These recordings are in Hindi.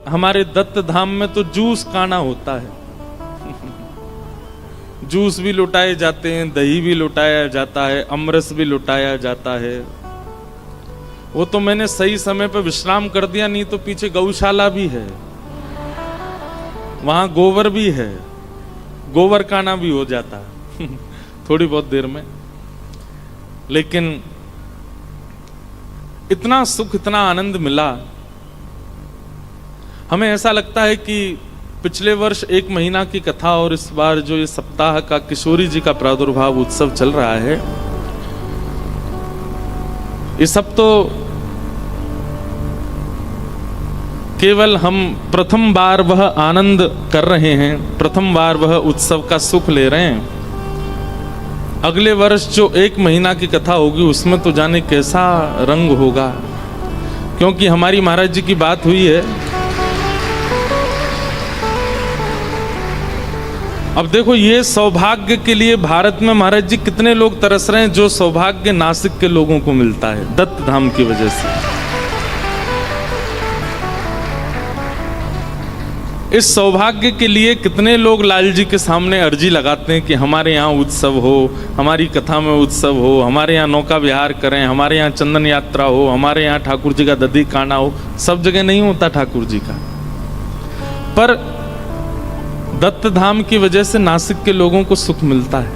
हमारे दत्त धाम में तो जूस काना होता है। जूस भी लुटाए जाते हैं, दही भी लुटाया जाता है, अमरस भी लुटाया जाता है। वो तो मैंने सही समय पर विश्राम कर दिया, नहीं तो पीछे गौशाला भी है, वहां गोबर भी है, गोबर काना भी हो जाता है थोड़ी बहुत देर में। लेकिन इतना सुख, इतना आनंद मिला, हमें ऐसा लगता है कि पिछले वर्ष 1 महीना की कथा और इस बार जो ये सप्ताह का किशोरी जी का प्रादुर्भाव उत्सव चल रहा है, ये सब तो केवल हम प्रथम बार वह आनंद कर रहे हैं, प्रथम बार वह उत्सव का सुख ले रहे हैं। अगले वर्ष जो 1 महीना की कथा होगी उसमें तो जाने कैसा रंग होगा, क्योंकि हमारी महाराज जी की बात हुई है। अब देखो, ये सौभाग्य के लिए भारत में महाराज जी कितने लोग तरस रहे हैं, जो सौभाग्य नासिक के लोगों को मिलता है दत्त धाम की वजह से। इस सौभाग्य के लिए कितने लोग लाल जी के सामने अर्जी लगाते हैं कि हमारे यहाँ उत्सव हो, हमारी कथा में उत्सव हो, हमारे यहाँ नौका विहार करें, हमारे यहाँ चंदन यात्रा हो, हमारे यहाँ ठाकुर जी का दधी काना हो। सब जगह नहीं होता ठाकुर जी का, पर दत्त धाम की वजह से नासिक के लोगों को सुख मिलता है।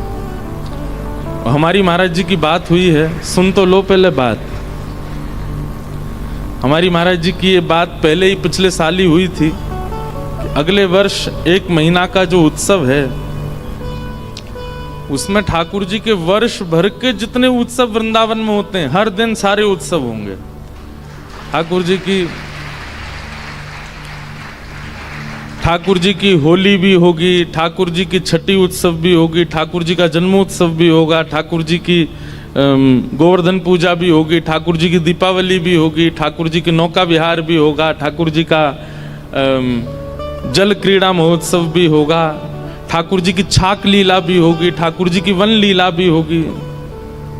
और हमारी महाराज जी की बात हुई है, सुन तो लो पहले बात। हमारी महाराज जी की ये बात पहले ही पिछले साल ही हुई थी कि अगले वर्ष 1 महीना का जो उत्सव है उसमें ठाकुर जी के वर्ष भर के जितने उत्सव वृंदावन में होते हैं, हर दिन सारे उत्सव होंगे। ठाकुर जी की होली भी होगी, ठाकुर जी की छठी उत्सव भी होगी, ठाकुर जी का जन्मोत्सव भी होगा, ठाकुर जी की गोवर्धन पूजा भी होगी, ठाकुर जी की दीपावली भी होगी, ठाकुर जी की नौका विहार भी होगा, ठाकुर जी का जल क्रीड़ा महोत्सव भी होगा, ठाकुर जी की छाक लीला भी होगी, ठाकुर जी की वन लीला भी होगी।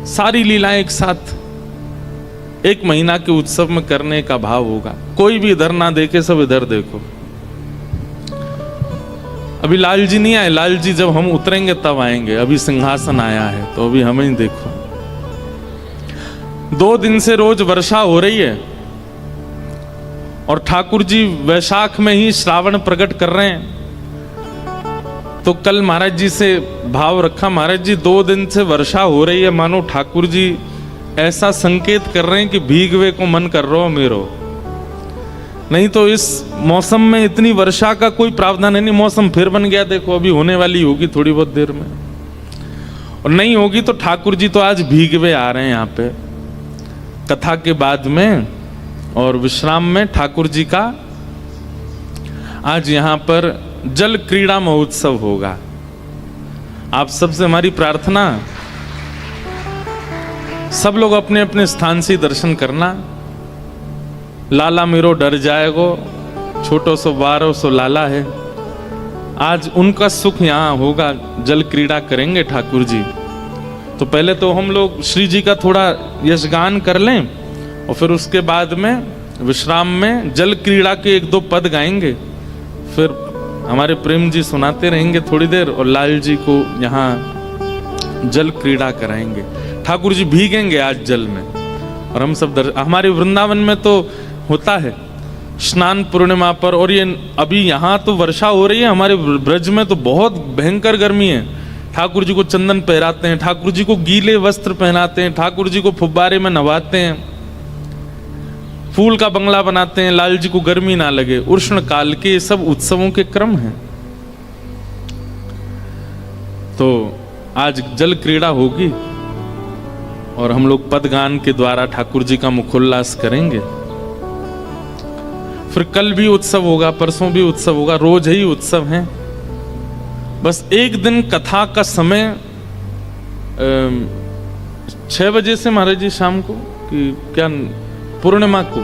सारी लीलाएं एक साथ 1 महीना के उत्सव में करने का भाव होगा। कोई भी इधर ना देखे, सब इधर देखो। अभी लाल जी नहीं आए, लाल जी जब हम उतरेंगे तब आएंगे। अभी सिंहासन आया है तो अभी हमें ही देखो। 2 दिन से रोज वर्षा हो रही है और ठाकुर जी वैशाख में ही श्रावण प्रकट कर रहे हैं। तो कल महाराज जी से भाव रखा, महाराज जी 2 दिन से वर्षा हो रही है, मानो ठाकुर जी ऐसा संकेत कर रहे हैं कि भीगवे को मन कर रहा हो मेरो। नहीं तो इस मौसम में इतनी वर्षा का कोई प्रावधान है नहीं। मौसम फिर बन गया, देखो अभी होने वाली होगी थोड़ी बहुत देर में, और नहीं होगी तो ठाकुर जी तो आज भीगवे आ रहे हैं यहाँ पे कथा के बाद में और विश्राम में। ठाकुर जी का आज यहाँ पर जल क्रीड़ा महोत्सव होगा। आप सबसे हमारी प्रार्थना, सब लोग अपने अपने स्थान से दर्शन करना। लाला मेरो डर जाएगो, छोटो सो 1200 लाला है। आज उनका सुख यहाँ होगा, जल क्रीड़ा करेंगे ठाकुर जी। तो पहले तो हम लोग श्री जी का थोड़ा यशगान कर लें और फिर उसके बाद में विश्राम में जल क्रीड़ा के 1-2 पद गाएंगे। फिर हमारे प्रेम जी सुनाते रहेंगे थोड़ी देर और लाल जी को यहाँ जल क्रीड़ा कराएंगे। ठाकुर जी भीगेंगे आज जल में और हम सब हमारे वृंदावन में तो होता है स्नान पूर्णिमा पर। और ये अभी यहाँ तो वर्षा हो रही है, हमारे ब्रज में तो बहुत भयंकर गर्मी है। ठाकुर जी को चंदन पहराते हैं, ठाकुर जी को गीले वस्त्र पहनाते हैं, ठाकुर जी को फुब्बारे में नहवाते हैं, फूल का बंगला बनाते हैं, लाल जी को गर्मी ना लगे। उष्ण काल के ये सब उत्सवों के क्रम हैं। तो आज जल क्रीड़ा होगी और हम लोग पदगान के द्वारा ठाकुर जी का मुखोल्लास करेंगे। फिर कल भी उत्सव होगा, परसों भी उत्सव होगा, रोज ही उत्सव हैं। बस एक दिन कथा का समय 6 बजे से महाराज जी शाम को कि क्या पूर्णिमा को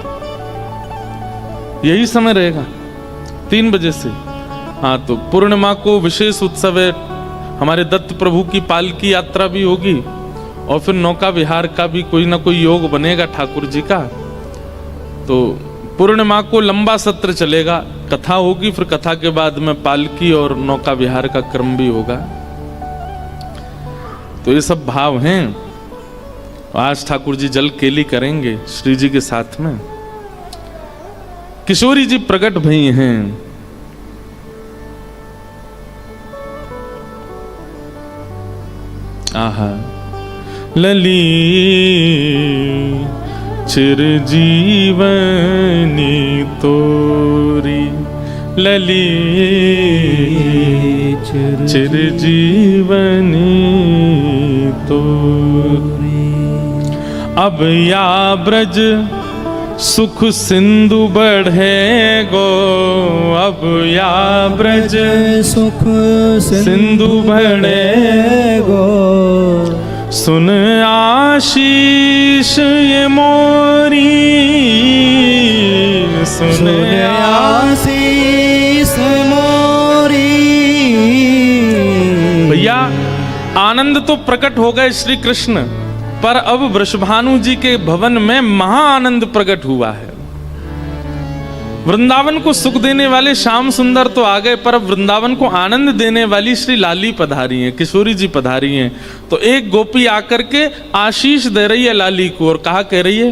यही समय रहेगा 3 बजे से। हाँ, तो पूर्णिमा को विशेष उत्सव है। हमारे दत्त प्रभु की पालकी यात्रा भी होगी और फिर नौका विहार का भी कोई ना कोई योग बनेगा ठाकुर जी का। तो पूर्णिमा को लंबा सत्र चलेगा, कथा होगी, फिर कथा के बाद में पालकी और नौका विहार का क्रम भी होगा। तो ये सब भाव हैं। आज ठाकुर जी जल केली करेंगे श्री जी के साथ में। किशोरी जी प्रकट भई हैं। आहा, लली चिरजीवनी तोरी, लली चिरजीवनी तोरी। अब या ब्रज सुख सिंधु बढ़े गो, अब या ब्रज सुख सिंधु बढ़े गो। सुन आशीष ये मोरी, सुन आशीष मोरी। भैया आनंद तो प्रकट हो गए श्री कृष्ण, पर अब वृषभानु जी के भवन में महा आनंद प्रकट हुआ है। वृंदावन को सुख देने वाले श्याम सुंदर तो आ गए, पर अब वृंदावन को आनंद देने वाली श्री लाली पधारी हैं, किशोरी जी पधारी हैं। तो एक गोपी आकर के आशीष दे रही है लाली को, और कहा कह रही है,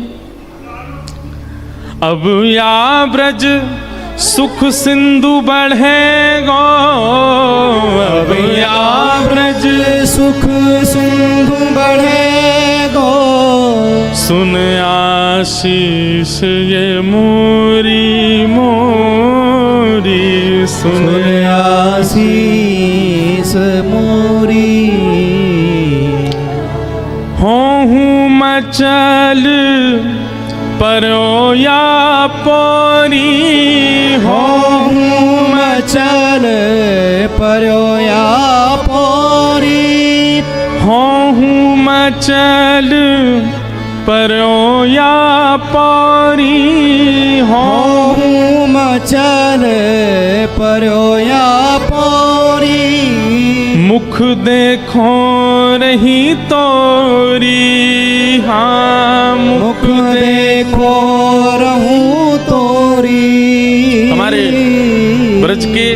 अब या ब्रज सुख सिंधु बढ़े गो, अब या ब्रज सुख सिंधु बढ़े गो। सुन आशीष ये मोरी मोरी, सुन आशीष मोरी। हूँ मचल परो या पोरी, हूँ मचल परो या पोरी। हूँ मचल परो या पोरी, हूँ मचल परो या पोरी। मुख देखो रही तोरी, हाँ मुख देखो रहूं तोरी। हमारे ब्रज के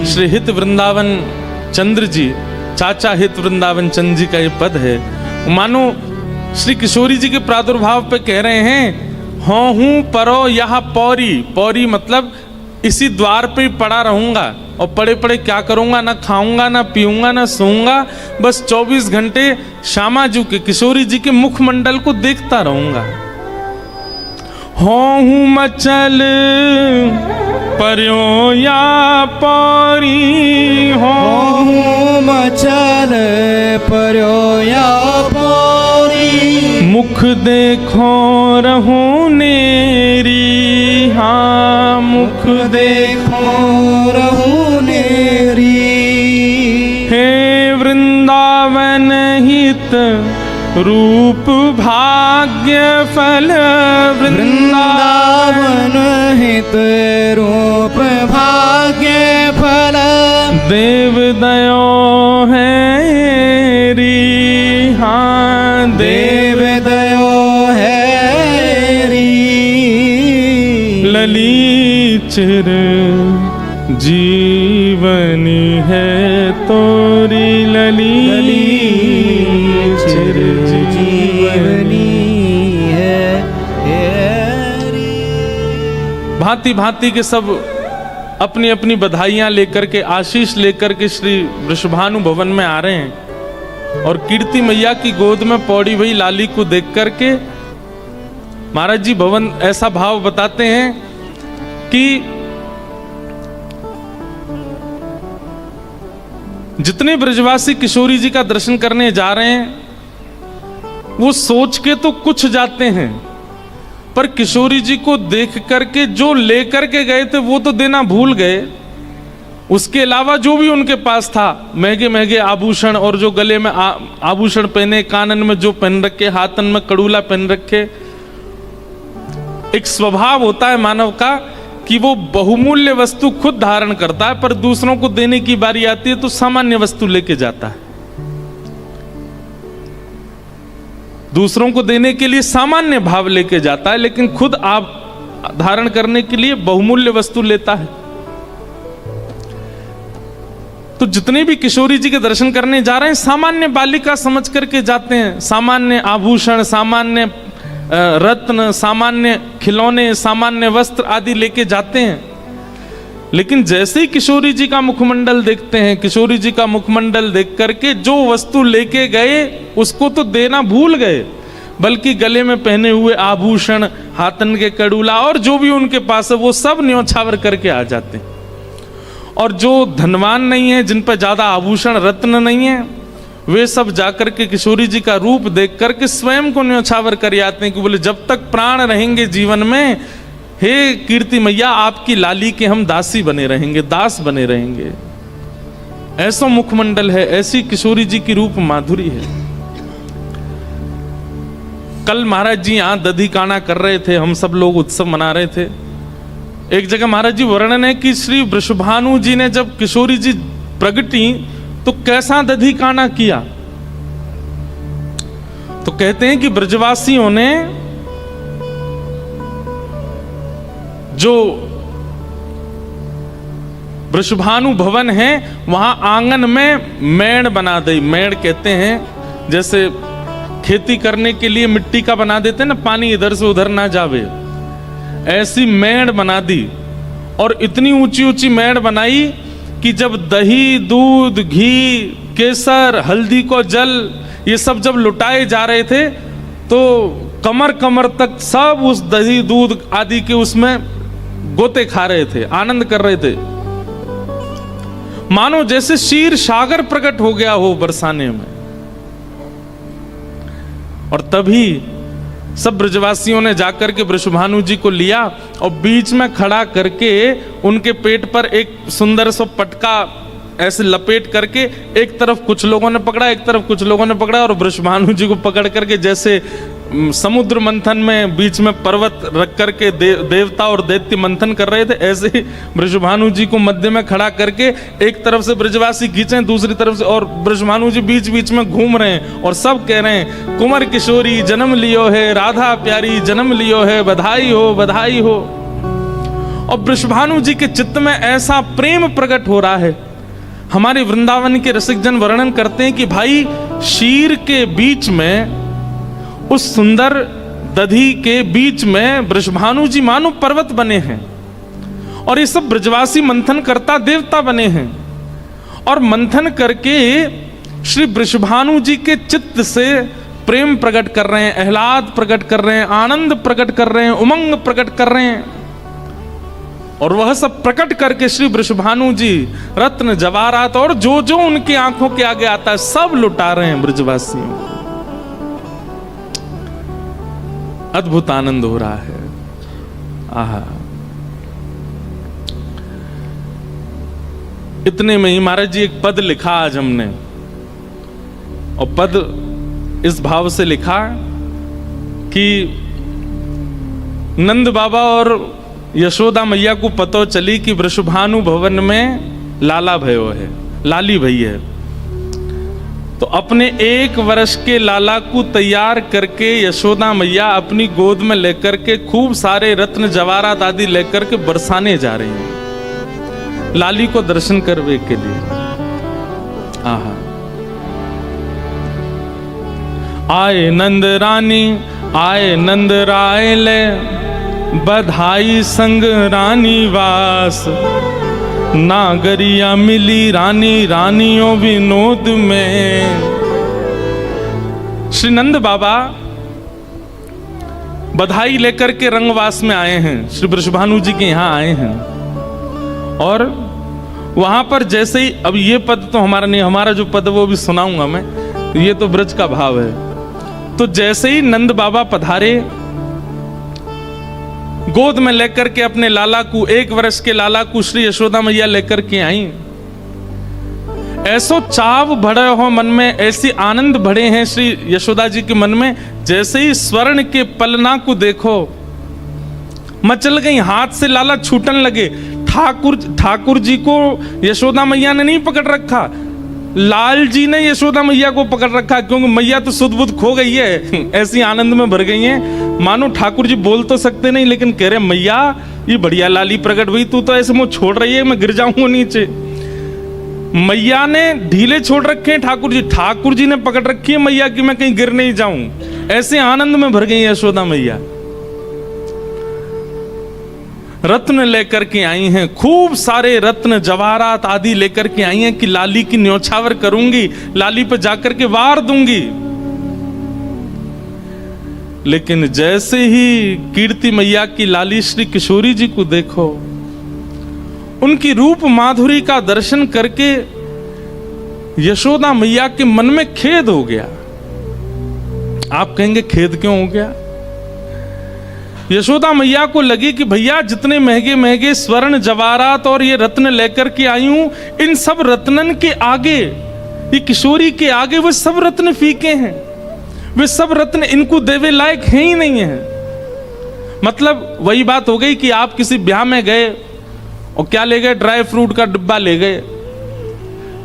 श्री हित वृंदावन चंद्र जी, चाचा हित वृंदावन चंद्र जी का ये पद है। मानो श्री किशोरी जी के प्रादुर्भाव पे कह रहे हैं, हूँ परो यहाँ पौरी। पौरी मतलब इसी द्वार पे ही पड़ा रहूंगा, और पड़े पड़े क्या करूंगा, ना खाऊंगा ना पीऊंगा ना सोऊंगा, बस 24 घंटे श्यामाजू के किशोरी जी के मुखमंडल को देखता रहूंगा। हूँ मचल पर्यो या पौरी, हूँ मचल पर्यो या पौरी। मुख देखो रहूं नेरी, हाँ मुख देखो रहूं नेरी। हे वृंदावन हित रूप भाग्य फल, वृंदावन हित रूप भाग्य फल। देव दयो है री, हाँ देव दयो है री। लली चिर जीवनी है तोरी, लली चिर जीवनी है। भांति भांति के सब अपनी अपनी बधाइयां लेकर के, आशीष लेकर के श्री वृषभानु भवन में आ रहे हैं। और कीर्ति मैया की गोद में पौड़ी हुई लाली को देख करके महाराज जी भवन ऐसा भाव बताते हैं कि जितने ब्रजवासी किशोरी जी का दर्शन करने जा रहे हैं वो सोच के तो कुछ जाते हैं, पर किशोरी जी को देख करके जो लेकर के गए थे वो तो देना भूल गए। उसके अलावा जो भी उनके पास था, महंगे महंगे आभूषण, और जो गले में आभूषण पहने, कानन में जो पहन रखे, हाथन में कड़ूला पहन रखे। एक स्वभाव होता है मानव का कि वो बहुमूल्य वस्तु खुद धारण करता है, पर दूसरों को देने की बारी आती है तो सामान्य वस्तु लेके जाता है। दूसरों को देने के लिए सामान्य भाव लेके जाता है, लेकिन खुद आप धारण करने के लिए बहुमूल्य वस्तु लेता है। तो जितने भी किशोरी जी के दर्शन करने जा रहे हैं सामान्य बालिका समझ करके जाते हैं, सामान्य आभूषण, सामान्य रत्न, सामान्य खिलौने, सामान्य वस्त्र आदि लेके जाते हैं। लेकिन जैसे ही किशोरी जी का मुखमंडल देखते हैं, किशोरी जी का मुखमंडल देख करके जो वस्तु लेके गए उसको तो देना भूल गए, बल्कि गले में पहने हुए आभूषण, हाथन के कड़ूला और जो भी उनके पास है वो सब न्योछावर करके आ जाते हैं। और जो धनवान नहीं है, जिन पर ज्यादा आभूषण रत्न नहीं है, वे सब जाकर के किशोरी जी का रूप देख करके स्वयं को न्योछावर कर आते हैं कि बोले जब तक प्राण रहेंगे जीवन में, हे कीर्ति मैया आपकी लाली के हम दासी बने रहेंगे, दास बने रहेंगे। ऐसा मुखमंडल है, ऐसी किशोरी जी की रूप माधुरी है। कल महाराज जी यहां दधी काना कर रहे थे, हम सब लोग उत्सव मना रहे थे। एक जगह महाराज जी वर्णन है कि श्री वृषभानु जी ने जब किशोरी जी प्रगटी तो कैसा दधी काना किया। तो कहते हैं कि ब्रजवासियों ने जो वृषभानु भवन है वहां आंगन में मेड़ बना दी। मेड़ कहते हैं जैसे खेती करने के लिए मिट्टी का बना देते हैं ना, पानी इधर से उधर ना जावे, ऐसी मेड़ बना दी। और इतनी ऊंची ऊंची मेड़ बनाई कि जब दही, दूध, घी, केसर, हल्दी को जल ये सब जब लुटाए जा रहे थे तो कमर कमर तक सब उस दही दूध आदि के उसमें गोते खा रहे थे, आनंद कर रहे थे, मानो जैसे क्षीर सागर प्रकट हो गया हो बरसाने में। और तभी सब ब्रजवासियों ने जाकर के वृषभानु जी को लिया और बीच में खड़ा करके उनके पेट पर एक सुंदर सा पटका ऐसे लपेट करके एक तरफ कुछ लोगों ने पकड़ा, एक तरफ कुछ लोगों ने पकड़ा, और वृषभानु जी को पकड़ करके जैसे समुद्र मंथन में बीच में पर्वत रख करके देवता और दैत्य मंथन कर रहे थे, ऐसे ही वृषभानु जी को मध्य में खड़ा करके एक तरफ से ब्रजवासी खींचे, दूसरी तरफ से, और वृषभानु जी बीच बीच में घूम रहे हैं और सब कह रहे हैं कुंवर किशोरी जन्म लियो है, राधा प्यारी जन्म लियो है, बधाई हो बधाई हो। और वृषभानु जी के चित्त में ऐसा प्रेम प्रकट हो रहा है। हमारे वृंदावन के रसिकजन वर्णन करते हैं कि भाई शीर के बीच में, उस सुंदर दधी के बीच में वृषभानु जी मानो पर्वत बने हैं और ये सब ब्रजवासी मंथन करता देवता बने हैं। और मंथन करके श्री वृषभानु जी के चित्त से प्रेम प्रकट कर रहे हैं, आह्लाद प्रकट कर रहे हैं, आनंद प्रकट कर रहे हैं, उमंग प्रकट कर रहे हैं। और वह सब प्रकट करके श्री वृषभानु जी रत्न जवाहरात और जो जो उनकी आंखों के आगे आता है सब लुटा रहे हैं ब्रजवासियों को। अद्भुत आनंद हो रहा है। आहा, इतने में ही महाराज जी एक पद लिखा आज हमने, और पद इस भाव से लिखा कि नंद बाबा और यशोदा मैया को पतो चली कि वृषभानु भवन में लाला भयो है, लाली भई है। तो अपने 1 वर्ष के लाला को तैयार करके यशोदा मैया अपनी गोद में लेकर के खूब सारे रत्न जवाहरात आदि लेकर के बरसाने जा रही हैं लाली को दर्शन करने के लिए। आहा, आए नंद रानी आए नंद राय ले, बधाई संग रानी वास, नागरिया मिली रानी रानियों विनोद में। श्री नंद बाबा बधाई लेकर के रंगवास में आए हैं, श्री वृषभानु जी के यहाँ आए हैं। और वहां पर जैसे ही, अब ये पद तो हमारा नहीं, हमारा जो पद वो भी सुनाऊंगा मैं, ये तो ब्रज का भाव है। तो जैसे ही नंद बाबा पधारे, गोद में लेकर के अपने लाला को, 1 वर्ष के लाला को श्री यशोदा मैया लेकर के आई। ऐसो चाव भरे हो मन में, ऐसी आनंद भरे हैं श्री यशोदा जी के मन में, जैसे ही स्वर्ण के पलना को देखो मचल गई, हाथ से लाला छूटन लगे। ठाकुर जी को यशोदा मैया ने नहीं पकड़ रखा, लाल जी ने यशोदा मैया को पकड़ रखा, क्योंकि मैया तो सुध बुध खो गई है, ऐसी आनंद में भर गई है, मानो ठाकुर जी बोल तो सकते नहीं, लेकिन कह रहे मैया ये बढ़िया लाली प्रकट हुई, तू तो ऐसे मुंह छोड़ रही है, मैं गिर जाऊंगा नीचे। मैया ने ढीले छोड़ रखे हैं ठाकुर जी ने पकड़ रखी है मैया की मैं कहीं गिर नहीं जाऊं, ऐसे आनंद में भर गई यशोदा मैया। रत्न लेकर के आई हैं, खूब सारे रत्न जवाहरात आदि लेकर के आई हैं कि लाली की न्योछावर करूंगी, लाली पे जाकर के वार दूंगी। लेकिन जैसे ही कीर्ति मैया की लाली श्री किशोरी जी को देखो, उनकी रूप माधुरी का दर्शन करके यशोदा मैया के मन में खेद हो गया। आप कहेंगे खेद क्यों हो गया? यशोदा मैया को लगी कि भैया जितने महंगे महंगे स्वर्ण जवाहरात और ये रत्न लेकर के आई हूं, इन सब रत्नन के आगे, ये किशोरी के आगे वो सब रत्न फीके हैं, वे सब रत्न इनको देवे लायक हैं ही नहीं है। मतलब वही बात हो गई कि आप किसी ब्याह में गए और क्या ले गए, ड्राई फ्रूट का डिब्बा ले गए,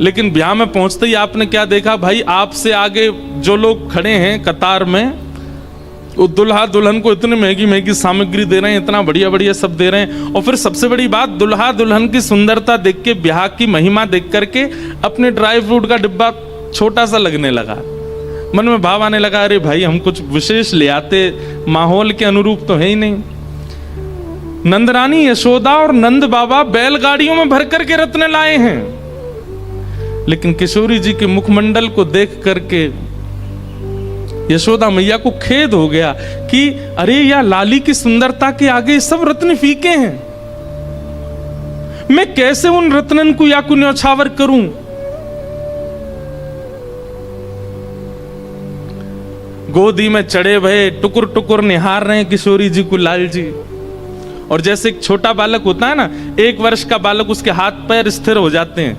लेकिन ब्याह में पहुंचते ही आपने क्या देखा, भाई आपसे आगे जो लोग खड़े हैं कतार में, वो दुल्हा दुल्हन को इतनी महंगी महंगी सामग्री दे रहे हैं, इतना बढ़िया बढ़िया सब दे रहे हैं, और फिर सबसे बड़ी बात, दुल्हा दुल्हन की सुंदरता देख के, ब्याह की महिमा देख करके अपने ड्राई फ्रूट का डिब्बा छोटा सा लगने लगा। मन में भाव आने लगा, अरे भाई हम कुछ विशेष ले आते, माहौल के अनुरूप तो है ही नहीं। नंदरानी यशोदा और नंद बाबा बैलगाड़ियों में भर करके रत्न लाए हैं, लेकिन किशोरी जी के मुखमंडल को देख करके यशोदा मैया को खेद हो गया कि अरे या लाली की सुंदरता के आगे सब रत्न फीके हैं, मैं कैसे उन रत्नन को या को न्योछावर करूं। गोदी में चढ़े भये टुकुर टुकुर निहार रहे हैं किशोरी जी को लाल जी। और जैसे एक छोटा बालक होता है ना, 1 वर्ष का बालक, उसके हाथ पैर स्थिर हो जाते हैं,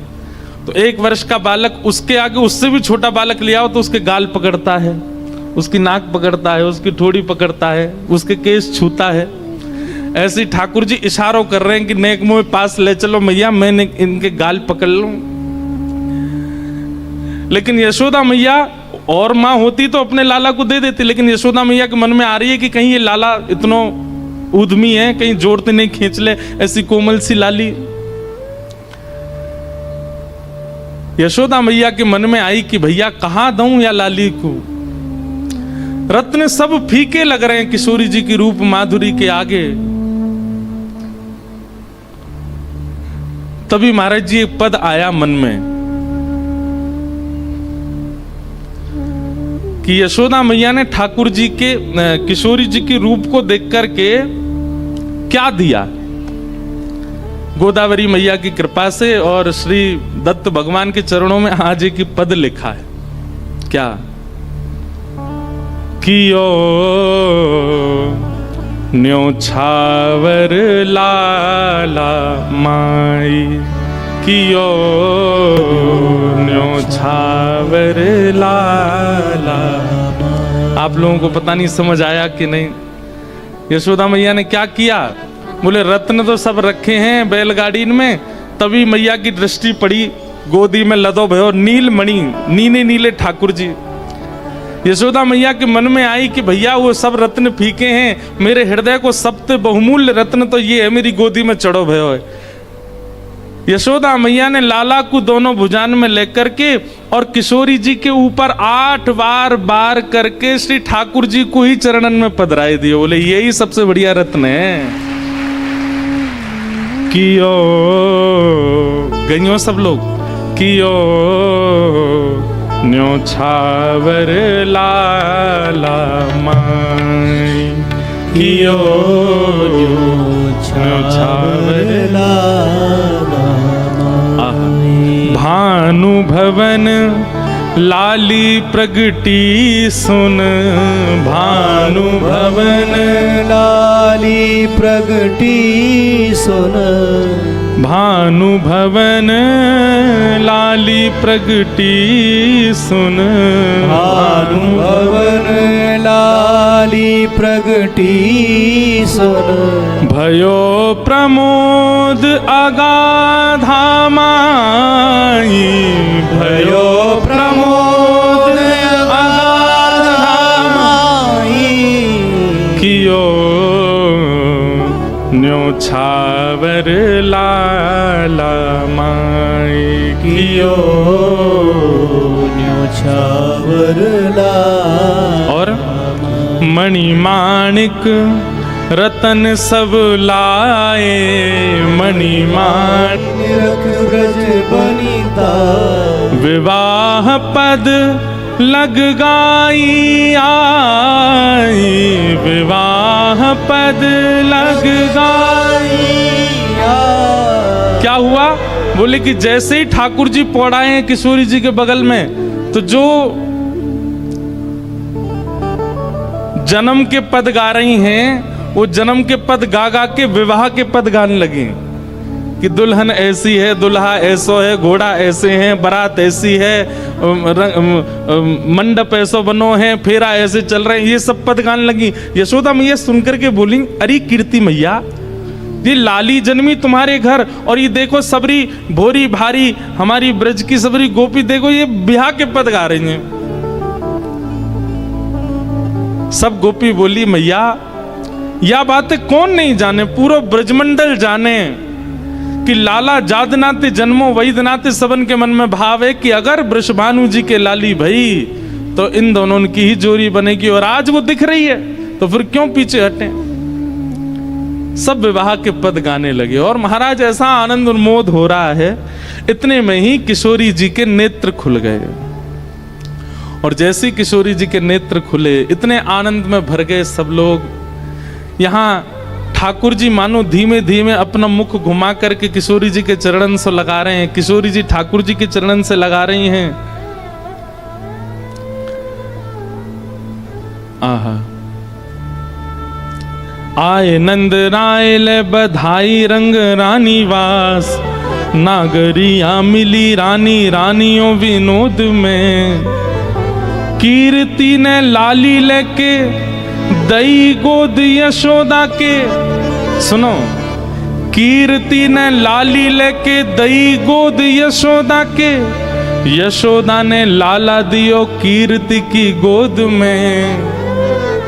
तो 1 वर्ष का बालक उसके आगे उससे भी छोटा बालक ले आओ तो उसके गाल पकड़ता है, उसकी नाक पकड़ता है, उसकी ठोड़ी पकड़ता है, उसके केस छूता है। ऐसे ही ठाकुर जी इशारों कर रहे हैं कि नेक मुंह पास ले चलो मैया, मैं इनके गाल पकड़ लूं। लेकिन यशोदा मैया और माँ होती तो अपने लाला को दे देती, लेकिन यशोदा मैया के मन में आ रही है कि कहीं ये लाला इतना उद्यमी है, कहीं जोड़ते नहीं खींच ले, ऐसी कोमल सी लाली। यशोदा मैया के मन में आई कि भैया कहां दूं या लाली को, रत्न सब फीके लग रहे हैं किशोरी जी की रूप माधुरी के आगे। तभी महाराज जी एक पद आया मन में कि यशोदा मैया ने ठाकुर जी के किशोरी जी के रूप को देख करके क्या दिया। गोदावरी मैया की कृपा से और श्री दत्त भगवान के चरणों में आज एक पद लिखा है, क्या कियो न्योछावर लाला माई, कियो न्योछावर लाला। आप लोगों को पता नहीं समझ आया कि नहीं, यशोदा मैया ने क्या किया, बोले रत्न तो सब रखे हैं बैलगाड़ी में, तभी मैया की दृष्टि पड़ी गोदी में लदो भयो नीलमणि, नीले नीले ठाकुर जी। यशोदा मैया के मन में आई कि भैया वो सब रत्न फीके हैं, मेरे हृदय को सबसे बहुमूल्य रत्न तो ये है, मेरी गोदी में चढ़ो भयो है। यशोदा मैया ने लाला को दोनों भुजान में लेकर के और किशोरी जी के ऊपर 8 बार बार करके श्री ठाकुर जी को ही चरणन में पधराए दिए। बोले यही सबसे बढ़िया रत्न है। कियो गइयो सब लोग, कियो न्योछावर लाला माई, कियो न्योछावर लाला माई। भानु भवन लाली प्रगटी सुन, भानु भवन लाली प्रगटी सुन, भानु भवन लाली प्रगटी सुन, भानु भवन लाली प्रगटी सुन। भयो प्रमोद अगाधा माई, भयो प्रमोद अगाध माई कियो न्योछावर लाला माई कियो न्योछावर लाला और मणिमाणिक रतन सब लाए मणिमाणिक रख ब्रज बनिता विवाह पद लग गाई आई विवाह पद लग गाई। क्या हुआ? बोले कि जैसे ही ठाकुर जी पौड़ाए हैं किशोरी जी के बगल में, तो जो जन्म के पद गा रही हैं वो जन्म के पद गा गा के विवाह के पद गाने लगी कि दुल्हन ऐसी है, दुल्हा ऐसो है, घोड़ा ऐसे हैं, बारात ऐसी है, मंडप ऐसो बनो है, फेरा ऐसे चल रहे हैं, ये सब पद गाने लगी। यशोदा मैया सुनकर के बोली, अरे कीर्ति मैया, ये लाली जन्मी तुम्हारे घर और ये देखो सबरी भोरी भारी हमारी ब्रज की सबरी गोपी, देखो ये बिहार के पद गा रही हैं। सब गोपी बोली, मैया यह बातें कौन नहीं जाने, पूरा ब्रजमंडल जाने कि लाला जादनाते जन्मो वैदनाते। सबन के मन में भाव है कि अगर वृषभानु जी के लाली भई तो इन दोनों की ही जोड़ी बनेगी, और आज वो दिख रही है तो फिर क्यों पीछे हटे। सब विवाह के पद गाने लगे और महाराज ऐसा आनंद उन्मोद हो रहा है, इतने में ही किशोरी जी के नेत्र खुल गए। और जैसे किशोरी जी के नेत्र खुले, इतने आनंद में भर गए सब लोग। यहाँ ठाकुर जी मानो धीमे धीमे अपना मुख घुमा करके किशोरी जी के चरणन से लगा रहे हैं, किशोरी जी ठाकुर जी के चरणन से लगा रही हैं। आहा, आए नंद राय ले बधाई रंग रानी वास, नागरिया मिली रानी रानियों विनोद में। कीर्ति ने लाली लेके दई गोद यशोदा के, सुनो, कीर्ति ने लाली लेके दई गोद यशोदा के, यशोदा ने लाला दियो कीर्ति की गोद में।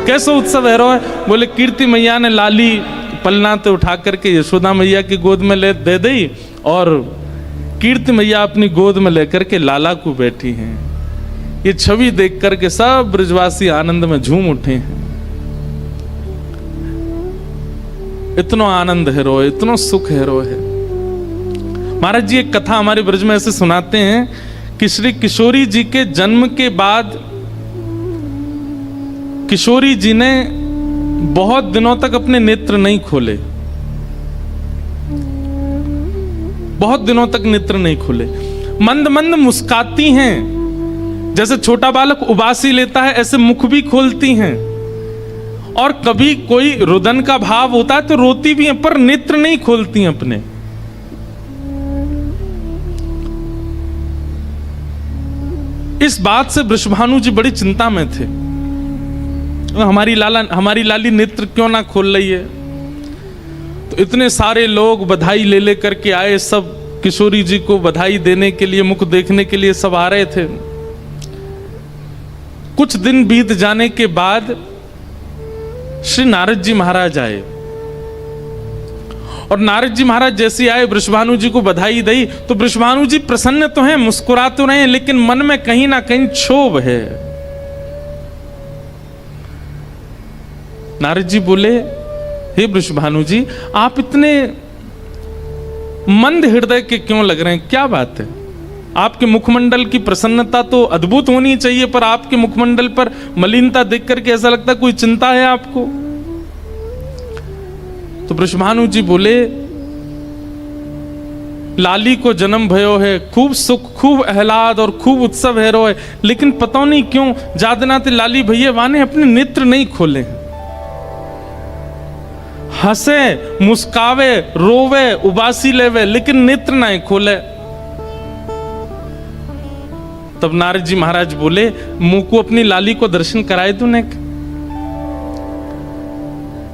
कैसा उत्सव है रो है? बोले कीर्ति मैया ने लाली पलना तो उठा करके यशोदा मैया की गोद में ले दे दी, और कीर्ति मैया अपनी गोद में लेकर के लाला को बैठी हैं। ये छवि देख करके सब ब्रजवासी आनंद में झूम उठे हैं। इतना आनंद है रो, इतना सुख है रो है। महाराज जी एक कथा हमारे ब्रज में ऐसे सुनाते हैं कि श्री किशोरी जी के जन्म के बाद किशोरी जी ने बहुत दिनों तक अपने नेत्र नहीं खोले, बहुत दिनों तक नेत्र नहीं खोले। मंद मंद मुस्काती हैं, जैसे छोटा बालक उबासी लेता है ऐसे मुख भी खोलती हैं, और कभी कोई रुदन का भाव होता है तो रोती भी हैं, पर नेत्र नहीं खोलती हैं अपने। इस बात से वृषभानु जी बड़ी चिंता में थे, हमारी लाली नेत्र क्यों ना खोल रही है। तो इतने सारे लोग बधाई ले ले करके आए, सब किशोरी जी को बधाई देने के लिए, मुख देखने के लिए सब आ रहे थे। कुछ दिन बीत जाने के बाद श्री नारद जी महाराज आए, और नारद जी महाराज जैसे आए वृषभानु जी को बधाई दी, तो वृषभानु जी प्रसन्न तो हैं, मुस्कुरा तो रहे हैं, लेकिन मन में कहीं ना कहीं क्षोभ है। नारद जी बोले, हे वृषभानु जी, आप इतने मंद हृदय के क्यों लग रहे हैं, क्या बात है? आपके मुखमंडल की प्रसन्नता तो अद्भुत होनी चाहिए, पर आपके मुखमंडल पर मलिनता देख करके ऐसा लगता है कोई चिंता है आपको। तो वृषभानु जी बोले, लाली को जन्म भयो है, खूब सुख, खूब आह्लाद और खूब उत्सव है रो है, लेकिन पता नहीं क्यों जादनाते लाली भैया वाने अपने नेत्र नहीं खोले। हंसे, मुस्कावे, रोवे, उबासी लेवे, लेकिन नेत्र नहीं खोले। तब नारद जी महाराज बोले, मुंह को अपनी लाली को दर्शन कराए तूने।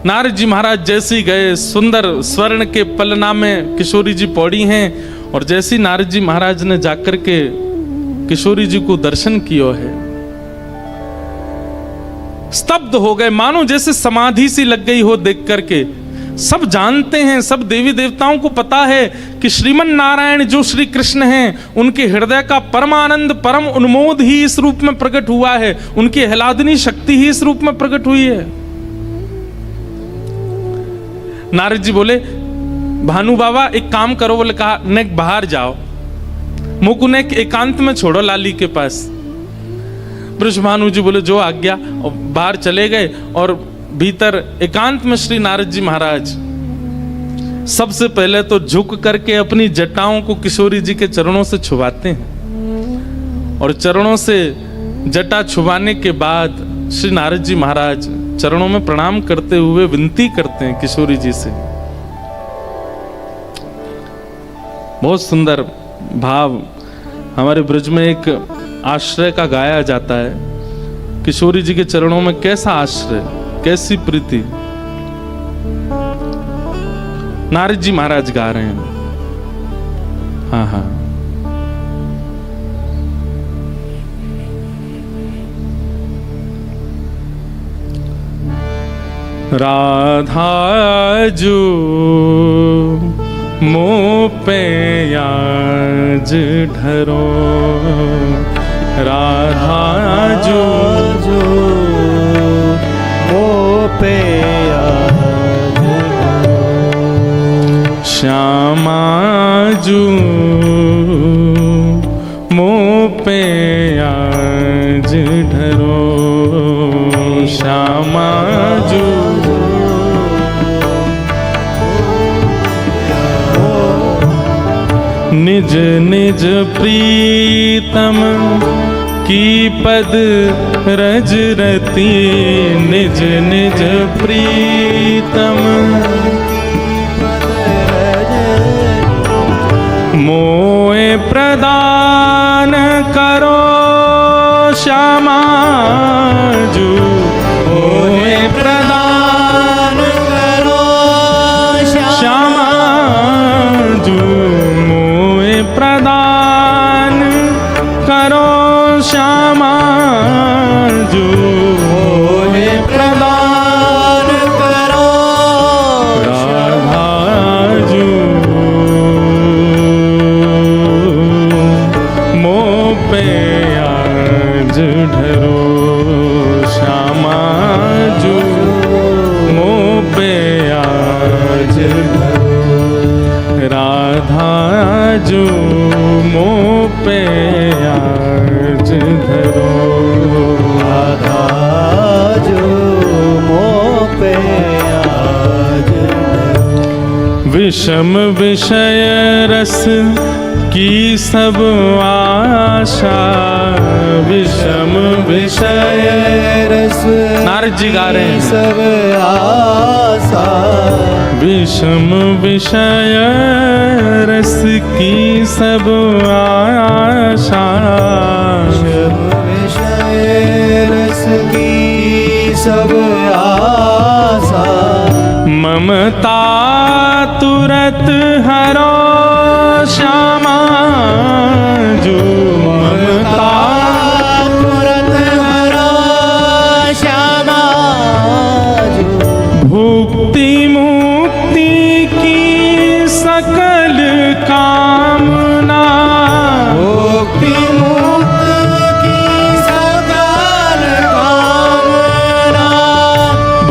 नारद जी महाराज जैसे ही गए, सुंदर स्वर्ण के पलना में किशोरी जी पौड़ी हैं, और जैसे नारद जी महाराज ने जाकर के किशोरी जी को दर्शन कियो है, स्तब्ध हो गए, मानो जैसे समाधि सी लग गई हो देख करके। सब जानते हैं, सब देवी देवताओं को पता है कि श्रीमन नारायण जो श्री कृष्ण हैं, उनके हृदय का परमानंद परम उन्मोद ही इस रूप में प्रकट हुआ है, उनकी आह्लादनी शक्ति ही इस रूप में प्रकट हुई है। नारद जी बोले, भानु बाबा एक काम करो, बोले कहा ने बाहर जाओ, मुकुने ने एकांत में छोड़ो लाली के पास। ब्रजभानु जी बोले जो आज्ञा, और बाहर चले गए और भीतर एकांत में श्री नारद जी महाराज सबसे पहले तो झुक करके अपनी जटाओं को किशोरी जी के चरणों से छुवाते हैं, और चरणों से जटा छुवाने के बाद श्री नारद जी महाराज चरणों में प्रणाम करते हुए विनती करते हैं किशोरी जी से। बहुत सुंदर भाव हमारे ब्रज में एक आश्रय का गाया जाता है। किशोरी जी के चरणों में कैसा आश्रय, कैसी प्रीति, नारद जी महाराज गा रहे हैं। हाँ हाँ, राधा जो मोह पे याज ढरो, राधा जो मोह पे याज श्यामा जो मोह पे याज ढरो, श्यामा जो निज निज प्रीतम की पद रज रती, निज निज प्रीतम मोए प्रदान करो, श्यामा जो मोए प्रदान करो, श्यामा जो मोए प्रदान करो, श्यामा जो मोए प्रदान करो, राधा जो मोह पे आज ढरो, श्यामा जो मोह पे आज ढरो, राधा जो मोह पे आज धरो, राधा जो मोह पे आज धरो। विषम विषय रस की सब आशा, विषम विषय रस नारद जी गा रहे हैं। सब आशा, विषम विषय रस की सब आशा, विषय रस की सब आशा, ममता तुरत हरो, श्यामा जो ममता तुरंत हरो, श्यामा जो भुक्ति मुक्ति की सकल कामना, मुक्ति मुक्त की सकल कामना,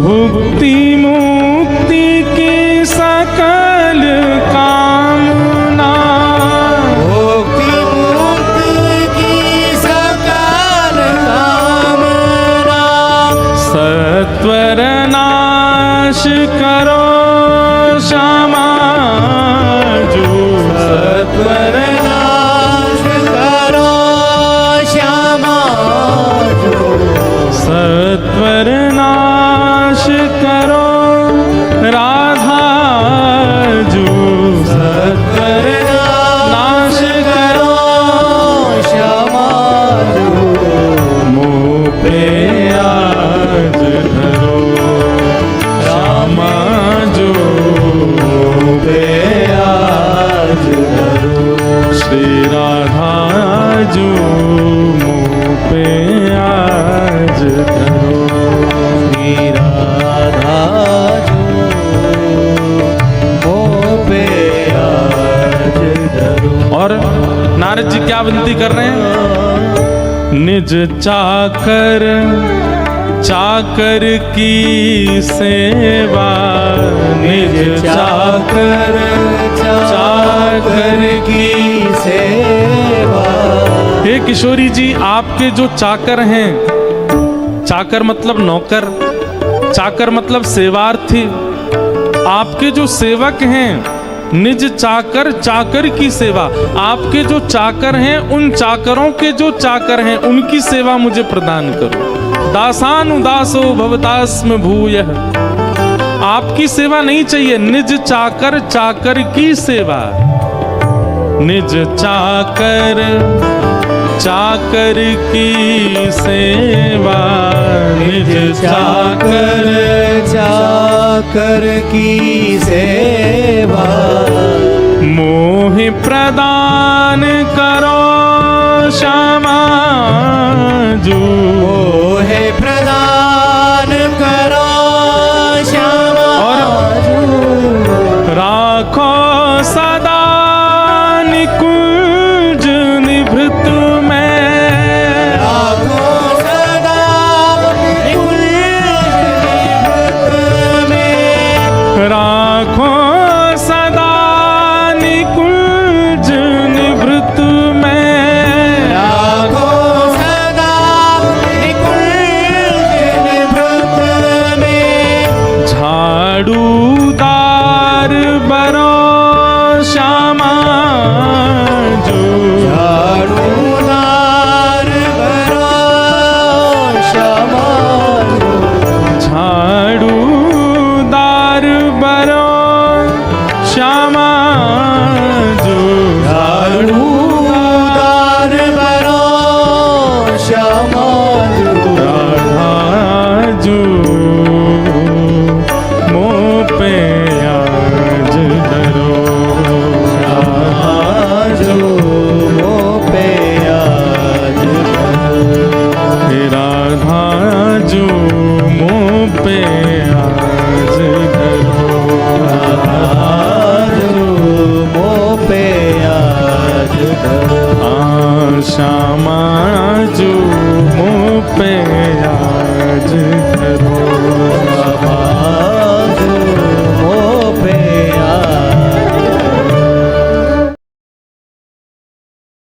भुक्ति मुक्ति की सकल कामना, मुक्ति मुक्त की सकल कामना, सत्वर नाश करो, श्यामा जो सत्वर नाश करो, श्यामा जो सत्वर नाश करो, राधा जो सत्वर नाश करो, श्यामा जो मोह पे आज धरो, श्यामा जो मोह पे आज धरो, श्री राधा जो मुँह पे आज धरो। श्री राधा जो मोह पे आज धरो। और नारद जी क्या विनती कर रहे हैं? निज चाकर चाकर की सेवा, निज चाकर चाकर की सेवा। हे किशोरी जी, आपके जो चाकर हैं, चाकर मतलब नौकर, चाकर मतलब सेवार्थी, आपके जो सेवक हैं, निज चाकर चाकर की सेवा, आपके जो चाकर हैं उन चाकरों के जो चाकर हैं उनकी सेवा मुझे प्रदान करो। दासानुदासो भवतास्म भूयः, आपकी सेवा नहीं चाहिए, निज चाकर चाकर की सेवा। निज चाकर चाकर की सेवा, निज चाकर चाकर की सेवा। मोह प्रदान करो क्षमा जो, मोह